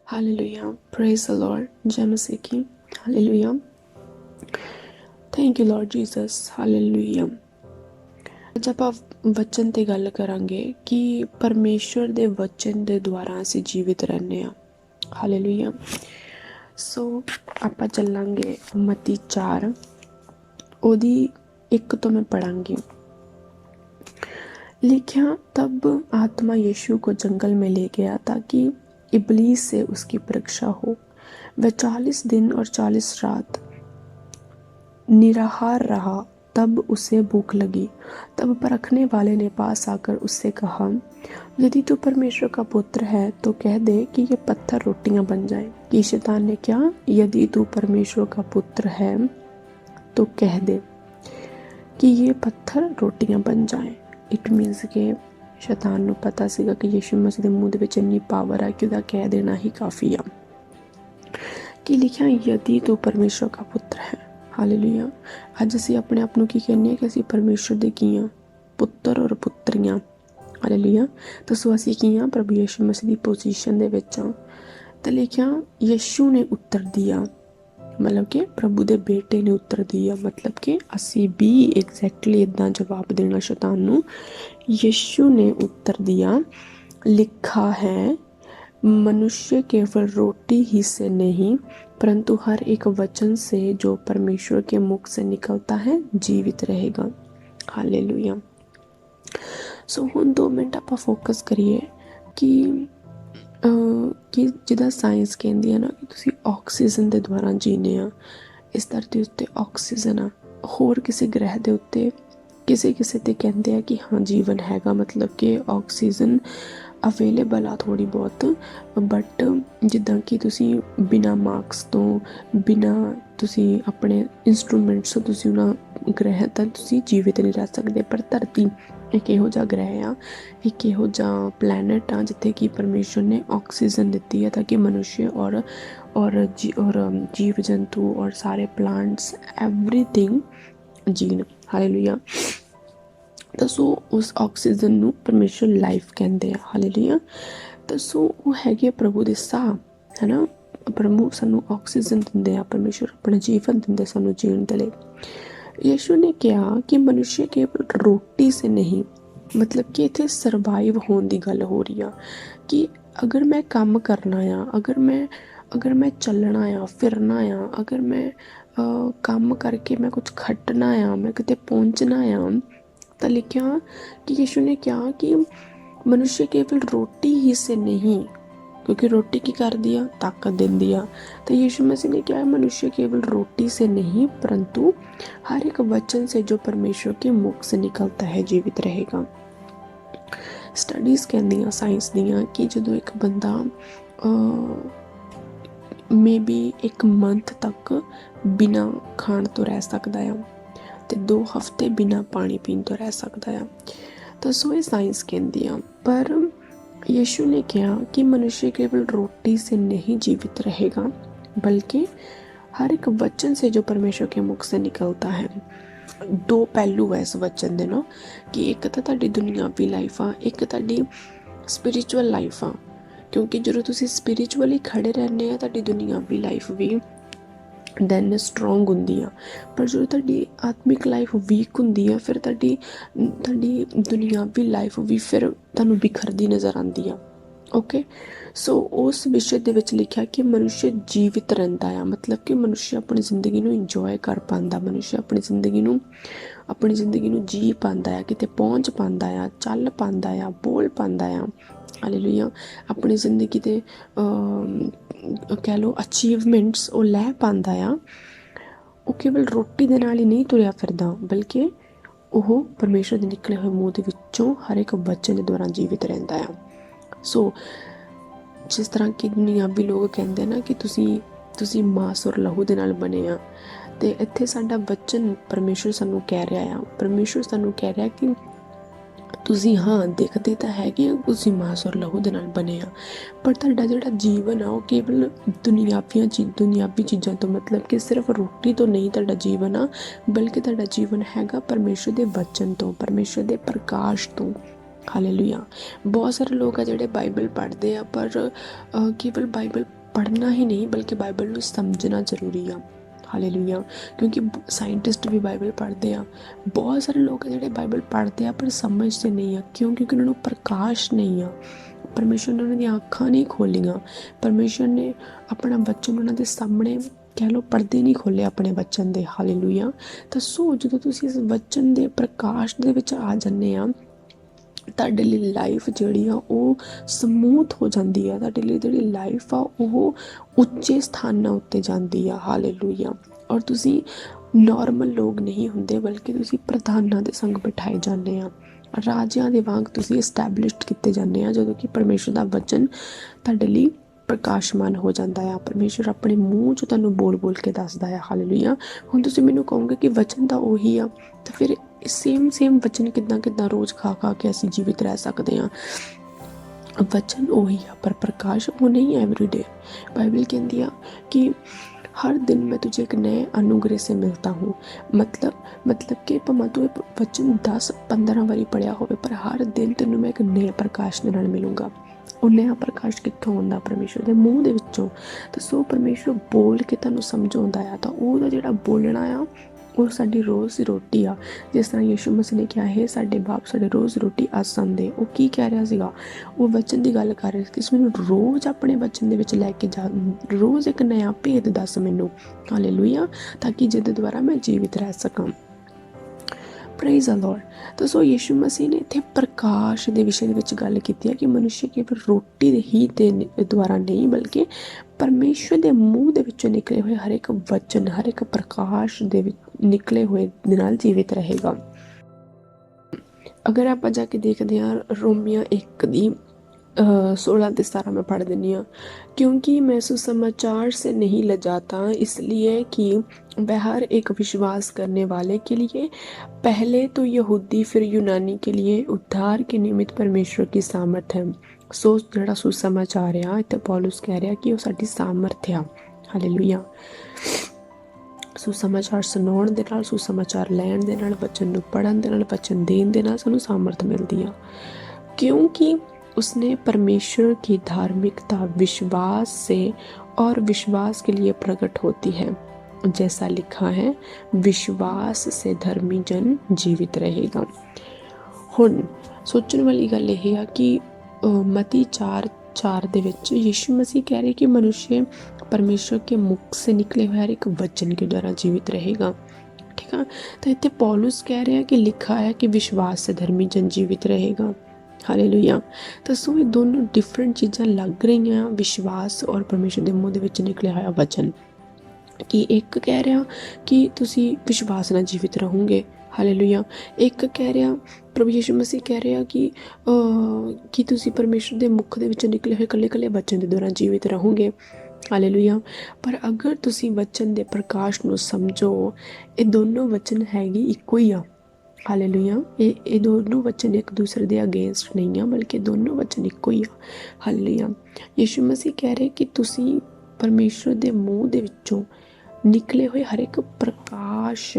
Hallelujah, praise the Lord, जय मसीह की। Hallelujah, thank you Lord Jesus. Hallelujah. ਅੱਜ ਆਪਾਂ ਵਚਨ ਤੇ ਗੱਲ ਕਰਾਂਗੇ ਕਿ ਪਰਮੇਸ਼ਵਰ ਦੇ ਵਚਨ ਦੇ ਦੁਆਰਾ ਅਸੀਂ ਜੀਵਿਤ ਰਹਿੰਦੇ ਹਾਂ। ਹਾਲੇਲੂਇਆ। ਸੋ ਆਪਾਂ ਚੱਲਾਂਗੇ ਮਤੀ 4 ਉਹਦੀ 1 ਤੋਂ मैं पढ़ांगी। लिखा, तब आत्मा यीशु को जंगल में ले गया ताकि इबलीस से उसकी परीक्षा हो। वह 40 दिन और 40 रात निराहार रहा। तब उसे भूख लगी। तब परखने वाले ने पास आकर उससे कहा, यदि तू परमेश्वर का पुत्र है तो कह दे कि ये पत्थर रोटियां बन जाए। कि शैतान ने क्या, यदि तू परमेश्वर का पुत्र है तो कह दे कि ये पत्थर रोटियां बन जाए। इट मीनस कि शैतान ਨੂੰ ਪਤਾ ਸੀਗਾ ਕਿ ਯीशु मसीह ਦੇ ਮੂੰਹ ਦੇ ਵਿੱਚ ਇੰਨੀ ਪਾਵਰ ਆ ਕਿ ਉਹਦਾ ਕਹਿ ਦੇਣਾ ਹੀ ਕਾਫੀ ਆ। ਕਿ ਲਿਖਿਆ, ਯਦੀ ਤੂੰ ਪਰਮੇਸ਼ਵਰ ਦਾ ਪੁੱਤਰ ਹੈ। ਹਾਲੇਲੂਇਆ। ਅੱਜ ਅਸੀਂ ਆਪਣੇ ਆਪ ਨੂੰ ਕੀ ਕਹਿੰਦੇ ਹਾਂ ਕਿ ਅਸੀਂ ਪਰਮੇਸ਼ਵਰ ਦੇ ਕੀ ਹਾਂ, ਪੁੱਤਰ ਔਰ ਪੁੱਤਰੀਆਂ। ਹਾਲੇਲੂਇਆ। ਦੱਸੋ ਅਸੀਂ ਕੀ ਹਾਂ, ਪ੍ਰਭੂ ਯीशु मसीह ਦੀ ਪੋਜੀਸ਼ਨ ਦੇ ਵਿੱਚ ਹਾਂ। ਤਾਂ ਲਿਖਿਆ, ਯीशु ਨੇ ਉੱਤਰ ਦਿਆ, मतलब कि प्रभु के बेटे ने उत्तर दिया, मतलब कि असी भी एग्जैक्टली इदा जवाब देना शैतान नू। यीशु ने उत्तर दिया, लिखा है, मनुष्य केवल रोटी ही से नहीं परंतु हर एक वचन से जो परमेश्वर के मुख से निकलता है जीवित रहेगा। हालेलुया। सो हुण 2 मिनट आप फोकस करिए कि जिदा साइंस कहती है ना कि तुसी ऑक्सीजन के द्वारा जीने आ। इस धरती उत्ते ऑक्सीजन आ, होर किसी ग्रह के उत्ते किसी किसी ते कहते हैं कि हाँ जीवन हैगा, मतलब कि ऑक्सीजन अवेलेबल आ थोड़ी बहुत, बट जिद्दां कि तुसी बिना मास्क तो बिना तुसी अपने इंस्ट्रूमेंट्स तो तुसी उन्हां ग्रह तक तुसी जीवित नहीं रह सकते। पर धरती एक इहो जिहा ग्रह आ, एक इहो जिहा प्लैनेट आ जिथे कि परमेश्वर ने ऑक्सीजन दी है ताकि मनुष्य और जीव जंतु और सारे प्लांट्स एवरीथिंग जीन। हालेलुया। दसो उस ऑक्सीजन नू परमेश्वर लाइफ कहते हैं। हालेलुया। दसो वो है प्रभु दे साह, है ना। प्रभु सानू ऑक्सीजन दिंदे आ, परमेश्वर अपना जीवन दिंदे सानू जीण दे लई। यीशु ने कहा कि मनुष्य केवल रोटी से नहीं, मतलब कि इत्थे सरवाइव होने की गल हो रही है कि अगर मैं काम करना आ, अगर मैं चलना आ फिरना आ, अगर मैं काम करके मैं कुछ खटना आ, मैं किते पहुँचना आ, तो लिखा कि यीशु ने कहा कि मनुष्य केवल रोटी ही से नहीं, क्योंकि रोटी की कर दिया, ताकत देती आ। तो यीशु मसीह ने कहा मनुष्य केवल रोटी से नहीं परंतु हर एक वचन से जो परमेश्वर के मुख से निकलता है जीवित रहेगा। स्टडीज़ कहदियाँ साइंस दियाँ कि जो एक बंदा मे बी 1 मंथ तक बिना खाण तो रह सकता है तो 2 हफ्ते बिना पानी पीन तो रह सकता है। तो सो ये साइंस कहती है। पर यीशु ने कहा कि मनुष्य केवल रोटी से नहीं जीवित रहेगा बल्कि हर एक वचन से जो परमेश्वर के मुख से निकलता है। 2 पहलू है इस वचन दे ना, कि एक तो तुहाडी दुनियावी लाइफ आ, एक तुहाडी स्पिरिचुअल लाइफ आ। क्योंकि जो तुसीं स्पिरिचुअली खड़े रहने आ तुहाडी दुनियावी लाइफ भी दैन स्ट्रोंग होंदी आ, पर जो तुहाडी आत्मिक लाइफ वीक होंदी है फिर तुहाडी दुनियावी लाइफ भी फिर तुहानूं बिखरदी नज़र आती है। ओके। सो उस विषय दे विच लिखा कि मनुष्य जीवित रहिंदा आ, मतलब कि मनुष्य अपनी जिंदगी नूं इंजॉय कर पांदा, मनुष्य अपनी जिंदगी नूं जी पांदा आ, किते पहुँच पांदा आ, चल पांदा आ, बोल पांदा आ। हालेलुया। अपनी जिंदगी दे कह लो अचीवमेंट्स वो लै पांदा आ। वो केवल रोटी दे नाल ही नहीं तुरिया फिरदा बल्कि वो परमेश्वर दे निकले हुए मूँह दे विचों हर एक वचन दे दौरान जीवित रहिंदा आ। सो जिस तरह कि दुनियावी लोग कहते हैं ना कि तुसी मांस और लहू दे नाल बने आ, ते इत्थे साडा वचन परमेश्वर सानू कह रहा आ, परमेश्वर सानू कह रहा कि तुसी हाँ देखते तो है कि तुसी मांस और लहू दे नाल बने आ, पर तुहाडा जिहड़ा जीवन आ वो केवल दुनियावी चीज़ों तो, मतलब कि सिर्फ रोटी तो नहीं तुहाडा जीवन आ, बल्कि तुहाडा जीवन हैगा परमेश्वर दे वचन तो, परमेश्वर दे प्रकाश तो। ਹਾਲੇਲੂਇਆ। ਬਹੁਤ ਸਾਰੇ ਲੋਕ ਆ ਜਿਹੜੇ ਬਾਈਬਲ ਪੜ੍ਹਦੇ ਆ, ਪਰ ਕੇਵਲ ਬਾਈਬਲ ਪੜ੍ਹਨਾ ਹੀ ਨਹੀਂ ਬਲਕਿ ਬਾਈਬਲ ਨੂੰ ਸਮਝਣਾ ਜ਼ਰੂਰੀ ਆ। ਹਾਲੇਲੂਇਆ। ਕਿਉਂਕਿ ਸਾਇੰਟਿਸਟ ਵੀ ਬਾਈਬਲ ਪੜ੍ਹਦੇ ਆ। ਬਹੁਤ ਸਾਰੇ ਲੋਕ ਆ ਜਿਹੜੇ ਬਾਈਬਲ ਪੜ੍ਹਦੇ ਆ ਪਰ ਸਮਝਦੇ ਨਹੀਂ ਆ। ਕਿਉਂ? ਕਿਉਂਕਿ ਉਹਨਾਂ ਨੂੰ ਪ੍ਰਕਾਸ਼ ਨਹੀਂ ਆ। ਪਰਮੇਸ਼ਰ ਨੇ ਉਹਨਾਂ ਦੀਆਂ ਅੱਖਾਂ ਨਹੀਂ ਖੋਲ੍ਹੀਆਂ। ਪਰਮੇਸ਼ਰ ਨੇ ਆਪਣਾ ਵਚਨ ਉਹਨਾਂ ਦੇ ਸਾਹਮਣੇ ਕਹਿ ਲਓ ਪਰਦੇ ਨਹੀਂ ਖੋਲ੍ਹੇ ਆਪਣੇ ਵਚਨ ਦੇ। ਹਾਲੇਲੂਇਆ। ਤਾਂ ਸੋ ਜਦੋਂ ਤੁਸੀਂ ਇਸ ਵਚਨ ਦੇ ਪ੍ਰਕਾਸ਼ ਦੇ ਵਿੱਚ ਆ ਜਾਂਦੇ ਆ, ਤੁਹਾਡੇ ਲਈ ਲਾਈਫ ਜਿਹੜੀ ਆ ਉਹ ਸਮੂਥ ਹੋ ਜਾਂਦੀ ਆ। ਤੁਹਾਡੇ ਲਈ ਜਿਹੜੀ ਲਾਈਫ ਆ ਉਹ ਉੱਚੇ ਸਥਾਨਾਂ ਉੱਤੇ ਜਾਂਦੀ ਆ। ਹਾਲੇਲੂਇਆ। ਔਰ ਤੁਸੀਂ ਨੋਰਮਲ ਲੋਕ ਨਹੀਂ ਹੁੰਦੇ ਬਲਕਿ ਤੁਸੀਂ ਪ੍ਰਧਾਨਾਂ ਦੇ ਸੰਗ ਬਿਠਾਏ ਜਾਂਦੇ ਆ। ਰਾਜਿਆਂ ਦੇ ਵਾਂਗ ਤੁਸੀਂ ਐਸਟੈਬਲਿਸ਼ਡ ਕੀਤੇ ਜਾਂਦੇ ਆ ਜਦੋਂ ਕਿ ਪਰਮੇਸ਼ਰ ਦਾ ਵਚਨ ਤੁਹਾਡੇ ਲਈ ਪ੍ਰਕਾਸ਼ਮਾਨ ਹੋ ਜਾਂਦਾ ਆ। ਪਰਮੇਸ਼ਰ ਆਪਣੇ ਮੂੰਹ 'ਚ ਤੁਹਾਨੂੰ ਬੋਲ ਬੋਲ ਕੇ ਦੱਸਦਾ ਆ। ਹਾਲੇਲੂਇਆ। ਹੁਣ ਤੁਸੀਂ ਮੈਨੂੰ ਕਹੋਗੇ ਕਿ ਵਚਨ ਤਾਂ ਉਹੀ ਆ, ਤਾਂ ਫਿਰ ਸੇਮ ਵਚਨ ਕਿੱਦਾਂ ਰੋਜ਼ ਖਾ ਕੇ ਅਸੀਂ ਜੀਵਿਤ ਰਹਿ ਸਕਦੇ ਹਾਂ? ਵਚਨ ਉਹੀ ਆ ਪਰ ਪ੍ਰਕਾਸ਼ ਉਹ नहीं एवरीडे। बाइबल कहती है कि हर दिन मैं तुझे एक नए अनुग्रह से मिलता हूँ। मतलब कि भावें तू वचन 10-15 वारी पढ़िया होवे पर हर दिन तैनूं मैं एक नए प्रकाश दे नाल मिलूँगा। ਉਹ नया प्रकाश कित्थों आउंदा? परमेश्वर ਦੇ ਮੂੰਹ ਦੇ ਵਿੱਚੋਂ। ਤਾਂ ਸੋ ਪਰਮੇਸ਼ਰ ਬੋਲ ਕੇ ਤੁਹਾਨੂੰ ਸਮਝਾਉਂਦਾ ਆ। ਤਾਂ ਉਹਦਾ ਜਿਹੜਾ ਬੋਲਣਾ ਆ ਉਹ ਸਾਡੀ ਰੋਜ਼ ਦੀ ਰੋਟੀ ਆ। ਜਿਸ ਤਰ੍ਹਾਂ ਯਿਸੂ ਮਸੀਹ ਨੇ ਕਿਹਾ ਹੈ ਸਾਡੇ ਬਾਪ ਸਾਡੇ ਰੋਜ਼ ਰੋਟੀ ਆਸਨ ਦੇ। ਉਹ ਕੀ ਕਹਿ ਰਿਹਾ ਸੀਗਾ? ਉਹ ਵਚਨ ਦੀ ਗੱਲ ਕਰ ਰਿਹਾ ਸੀ ਕਿ ਮੈਨੂੰ ਰੋਜ਼ ਆਪਣੇ ਵਚਨ ਦੇ ਵਿੱਚ ਲੈ ਕੇ ਜਾ, ਰੋਜ਼ ਇੱਕ ਨया ਭੇਦ ਦੱਸ ਮੈਨੂੰ। ਹਾਲੇਲੂਇਆ। ਤਾਂ ਕਿ ਜਿਹਦੇ ਦੁਆਰਾ ਮੈਂ ਜੀਵਿਤ ਰਹਿ ਸਕਾਂ। Praise the Lord. ਤਾਂ ਸੋ ਯਿਸੂ ਮਸੀਹ ਨੇ ਇੱਥੇ ਪ੍ਰਕਾਸ਼ ਦੇ ਵਿਸ਼ੇ ਦੇ ਵਿੱਚ ਗੱਲ ਕੀਤੀ ਹੈ ਕਿ ਮਨੁੱਖ ਕੇਵਲ ਰੋਟੀ ਦੇ ਹੀ ਦੇ ਦੁਆਰਾ ਨਹੀਂ ਬਲਕਿ ਪਰਮੇਸ਼ਰ ਦੇ ਮੂੰਹ ਦੇ ਵਿੱਚੋਂ ਨਿਕਲੇ ਹੋਏ ਹਰ ਇੱਕ ਵਚਨ, ਹਰ ਇੱਕ ਪ੍ਰਕਾਸ਼ ਦੇ ਵਿੱਚ ਨਿਕਲੇ ਹੋਏ ਦੇ ਨਾਲ ਜੀਵਿਤ ਰਹੇਗਾ। ਅਗਰ ਆਪਾਂ ਜਾ ਕੇ ਦੇਖਦੇ ਹਾਂ ਰੋਮੀਆਂ 1 ਦੀ 16-17 मैं पढ़ देनी हाँ। क्योंकि मैं सुसमाचार से नहीं लजाता इसलिए कि वह हर एक विश्वास करने वाले के लिए पहले तो यहूदी फिर यूनानी के लिए उद्धार के निमित्त परमेश्वर की सामर्थ है। सो जिहड़ा सुसमाचार आ इत्थे पौलुस कह रहा कि वो साडी सामर्थ आ। हालेलुया। सुसमाचार सुनाउण दे नाल, सुसमाचार लैण दे नाल, वचन नूं पढ़न दे नाल, वचन देण दे नाल सानूं सामर्थ मिलदी आ। क्योंकि उसने परमेश्वर की धार्मिकता विश्वास से और विश्वास के लिए प्रकट होती है। जैसा लिखा है विश्वास से धर्मी जन जीवित रहेगा। हुण सोचण वाली गल यह है कि मती 4:4 ਦੇ ਵਿੱਚ यीशु मसीह कह रहे कि मनुष्य परमेश्वर के मुख से निकले हुए हर एक वचन के द्वारा जीवित रहेगा। ठीक है। तो इतने पौलुस कह रहे हैं कि लिखा है कि विश्वास से धर्मी जन जीवित रहेगा। हालेलुया। तो सो ये दोनों डिफरेंट चीज़ां लग रही हैं, विश्वास और परमेश्वर के मुँह के निकलिया होया वचन। कि एक कह रहा कि तुसी विश्वास नाल जीवित रहोगे। हालेलुया। एक कह रहा प्रभु यीशु मसीह कह रहा कि तुसी परमेश्वर के मुख के विचों निकले हुए कल्ले कल्ले वचन के दौरान जीवित रहोगे। हालेलुया। पर अगर तुसी वचन के प्रकाश नूं समझो, ये दोनों वचन हैगे इक्को ही आ। हालेलुया। ये दोनों वचन एक दूसरे के अगेंस्ट नहीं है बल्कि दोनों वचन इक्को ही आ। हालेलुया। यीशु मसीह कह रहे कि तुसी परमेश्वर के मूँह के विचों निकले हुए हर एक प्रकाश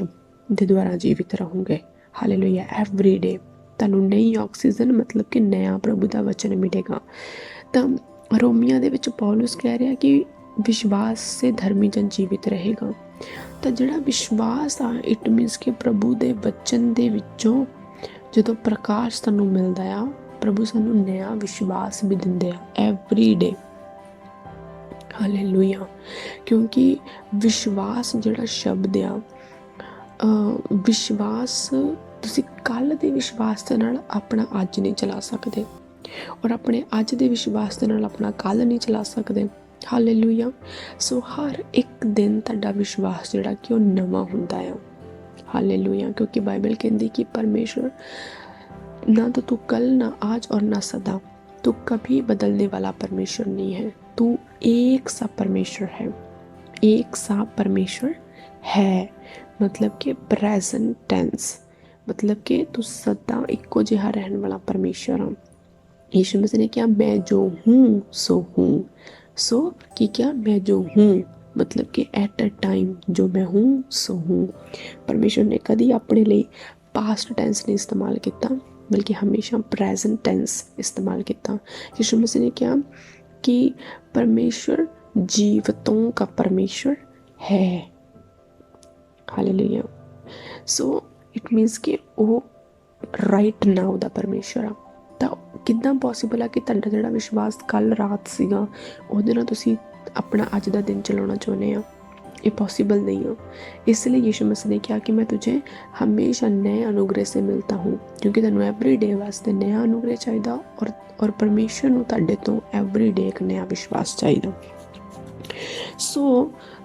के द्वारा जीवित रहोगे। हालेलुया। एवरीडे तुहानूं नई ऑक्सीजन मतलब कि नया प्रभु का वचन मिलेगा। तो रोमिया दे विच पौलुस कह रहा कि विश्वास से धर्मी जन जीवित रहेगा। तो जिहड़ा विश्वास आ इट मीनस कि प्रभु दे वचन दे विचों जदों प्रकाश सानूं मिलदा आ प्रभु सानूं नया विश्वास भी दिंदे आ एवरीडे। हालेलुया। क्योंकि विश्वास जिहड़ा शब्द आ विश्वास तुसीं कल दे विश्वास दे नाल अपना अज नहीं चला सकदे और अपने अज दे विश्वास दे नाल अपना कल नहीं चला सकदे। हालेलुया। सो हर एक दिन तुहाडा विश्वास जिहड़ा कि वो नवां हुंदा आ। हालेलुया। क्योंकि बाइबल कहती कि परमेश्वर ना तो तू कल ना आज और ना सदा, तू कभी बदलने वाला परमेश्वर नहीं है। तू एक सा परमेश्वर है, एक सा परमेश्वर है मतलब कि प्रेजेंट टेंस, मतलब कि तू सदा इक्को जिहा रहने वाला परमेश्वर आ। यीशु मसीह ने कहा मैं जो हूँ सो हूँ। सो कि क्या मैं जो हूँ मतलब कि एट अ टाइम जो मैं हूँ सो हूँ। परमेश्वर ने कभी अपने लिए पास्ट टेंस नहीं इस्तेमाल किया, बल्कि हमेशा प्रेजेंट टेंस इस्तेमाल किया। यीशु मसीह ने कहा कि परमेश्वर जीवितों का परमेश्वर है। हालेलुया। सो इट मीनस कि ਉਹ ਰਾਈਟ ਨਾਓ ਦਾ ਪਰਮੇਸ਼ਰ ਆ। ਤਾਂ ਕਿੱਦਾਂ ਪੋਸੀਬਲ ਆ ਕਿ ਤੁਹਾਡਾ ਜਿਹੜਾ ਵਿਸ਼ਵਾਸ ਕੱਲ੍ਹ ਰਾਤ ਸੀਗਾ ਉਹਦੇ ਨਾਲ ਤੁਸੀਂ ਆਪਣਾ ਅੱਜ ਦਾ ਦਿਨ ਚਲਾਉਣਾ ਚਾਹੁੰਦੇ ਆ? ये पॉसिबल नहीं हो। इसलिए यीशु मसीह ने कहा कि मैं तुझे हमेशा नए अनुग्रह से मिलता हूँ, क्योंकि तेनों एवरी डे वास्ते नया अनुग्रह चाहिए और परमेश्वर नूं तुहाडे तो एवरी डे एक नया विश्वास चाहिए। सो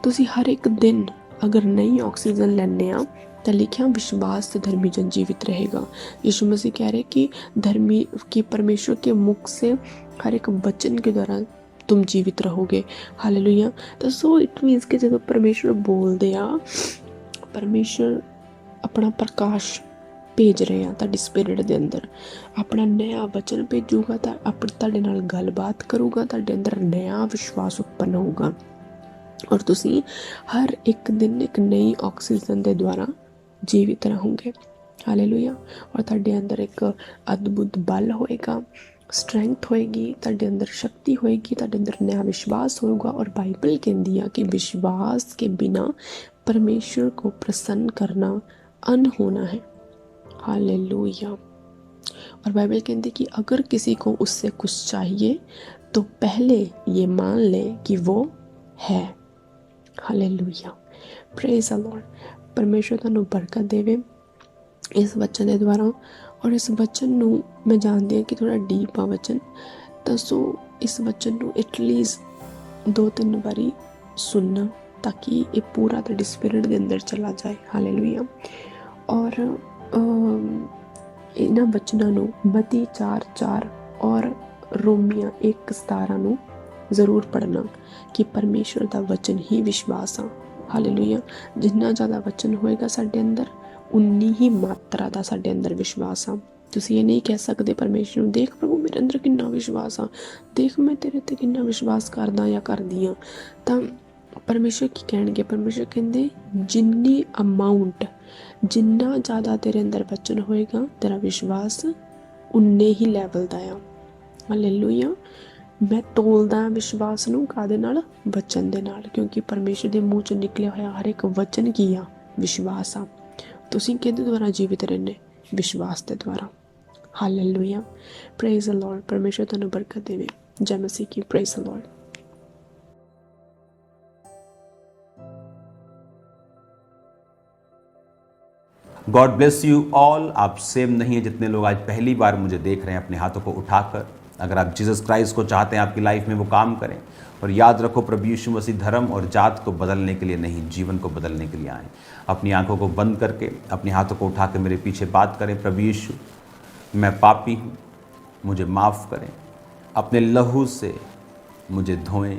तुसी हर एक दिन अगर नई ऑक्सीजन लैने आ तो लिखिया विश्वास से धर्मी जन जीवित रहेगा। यीशु मसीह कह रहे कि धर्मी कि परमेश्वर के मुख से हर एक वचन के द्वारा तुम जीवित रहोगे। हालेलुया। तो सो इट मीनस कि जब परमेश्वर बोलते आ, परमेश्वर अपना प्रकाश भेज रहे हैं तुहाडी स्पिरिट दे अंदर, अपना नया वचन भेजूगा, तुहाडे नाल गलबात करूगा, तुहाडे अंदर नया विश्वास उत्पन्न होगा और तुसी हर एक दिन एक नई ऑक्सीजन के द्वारा जीवित रहोगे। हालेलुया। और तुहाडे अंदर एक अद्भुत बल होएगा, स्ट्रेंथ होएगी, तुहाडे अंदर शक्ति होएगी, तुहाडे अंदर नया विश्वास होगा। और बाइबल कहती है कि विश्वास के बिना परमेश्वर को प्रसन्न करना अनहोना है। हालेलुया। और बाइबल कहती है कि अगर किसी को उससे कुछ चाहिए तो पहले ये मान ले कि वो है। हालेलुया। Praise the Lord. परमेश्वर तुहानू बरकत देवे इस वचन के द्वारा। और इस वचन नूं मैं जानती हाँ कि थोड़ा डीप आ वचन, तो सो इस वचन नूं एटलीस्ट 2-3 बारी सुनना ताकि ये पूरा तुहाडी स्पिरिट के अंदर चला जाए। हालेलुया। और इन्हां वचनां नूं मत्ती 4:4 और रोमिया 1:17 नूं ज़रूर पढ़ना कि परमेश्वर का वचन ही विश्वास आ। हालेलुया। जिन्ना ज़्यादा वचन होएगा साडे अंदर उन्नी ही मात्रा का साडे अंदर विश्वास आ। तुसीं ये नहीं कह सकते परमेश्वर नूं, देख प्रभु मेरे अंदर कितना विश्वास आ, देख मैं तेरे ते कितना विश्वास करदा या करदी हाँ। तां परमेश्वर की कहणगे, परमेश्वर कहंदे जिन्नी अमाउंट जिन्ना ज़्यादा तेरे अंदर वचन होएगा तेरा विश्वास उन्ने ही लैवल दा आ। हालेलुया। मैं तोलदा विश्वास नूं कादे नाल? वचन दे नाल, क्योंकि परमेश्वर दे मूँह चों निकलिया होया हर एक वचन की आ? विश्वास आ। तुसीं किहदे द्वारा जीवित रहने? विश्वास के द्वारा। हालेलुया। Praise the Lord. परमेश्वर तुहानू बरकत देवे। जय मसीह की। Praise the Lord. God bless you all. आप सेम नहीं है जितने लोग आज पहली बार मुझे देख रहे हैं अपने हाथों को उठाकर। अगर आप जीसस क्राइस्ट को चाहते हैं आपकी लाइफ में वो काम करें। और याद रखो प्रभु यीशु मसीह धर्म और जात को बदलने के लिए नहीं, जीवन को बदलने के लिए आए। अपनी आंखों को बंद करके अपने हाथों को उठा के मेरे पीछे बात करें। प्रभु यीशु, मैं पापी हूँ, मुझे माफ़ करें, अपने लहू से मुझे धोएं,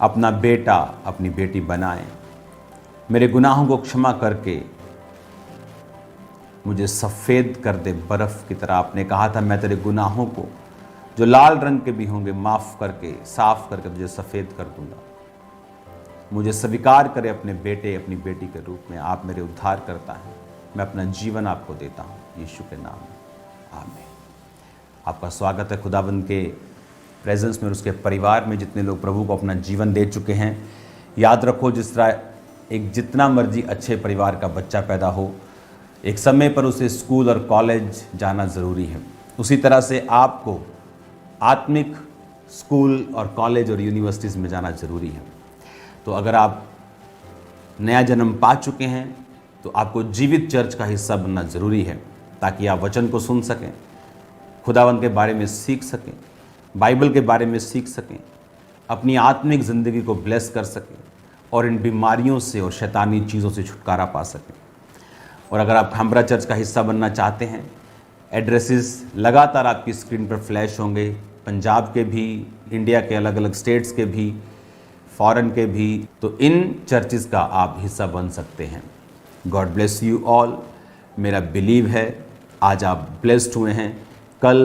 अपना बेटा अपनी बेटी बनाएं, मेरे गुनाहों को क्षमा करके मुझे सफ़ेद कर दे बर्फ़ की तरह। आपने कहा था मैं तेरे गुनाहों को जो लाल रंग के भी होंगे माफ़ करके साफ़ करके तुझे सफ़ेद कर दूंगा। मुझे स्वीकार करे अपने बेटे अपनी बेटी के रूप में। आप मेरे उद्धार करता है, मैं अपना जीवन आपको देता हूँ यीशु के नाम में, आमीन। आपका स्वागत है खुदावंद के प्रेजेंस में और उसके परिवार में जितने लोग प्रभु को अपना जीवन दे चुके हैं। याद रखो जिस तरह एक जितना मर्जी अच्छे परिवार का बच्चा पैदा हो, एक समय पर उसे स्कूल और कॉलेज जाना ज़रूरी है, उसी तरह से आपको आत्मिक स्कूल और कॉलेज और यूनिवर्सिटीज़ में जाना ज़रूरी है। तो अगर आप नया जन्म पा चुके हैं तो आपको जीवित चर्च का हिस्सा बनना ज़रूरी है, ताकि आप वचन को सुन सकें, खुदावंद के बारे में सीख सकें, बाइबल के बारे में सीख सकें, अपनी आत्मिक ज़िंदगी को ब्लेस कर सकें और इन बीमारियों से और शैतानी चीज़ों से छुटकारा पा सकें। और अगर आप खामरा चर्च का हिस्सा बनना चाहते हैं, एड्रेसेस लगातार आपकी स्क्रीन पर फ्लैश होंगे, पंजाब के भी, इंडिया के अलग अलग स्टेट्स के भी, फॉरेन के भी। तो इन चर्चिस का आप हिस्सा बन सकते हैं। God bless you all. मेरा बिलीव है आज आप ब्लेस्ड हुए हैं। कल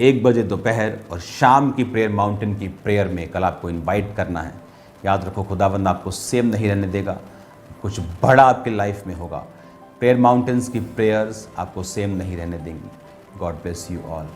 1 बजे दोपहर और शाम की प्रेयर माउंटेन की प्रेयर में कल आपको इनवाइट करना है। याद रखो खुदावंद आपको सेम नहीं रहने देगा, कुछ बड़ा आपके लाइफ में होगा। प्रेयर माउंटेन्स की प्रेयर्स आपको सेम नहीं रहने देंगी। God bless you all.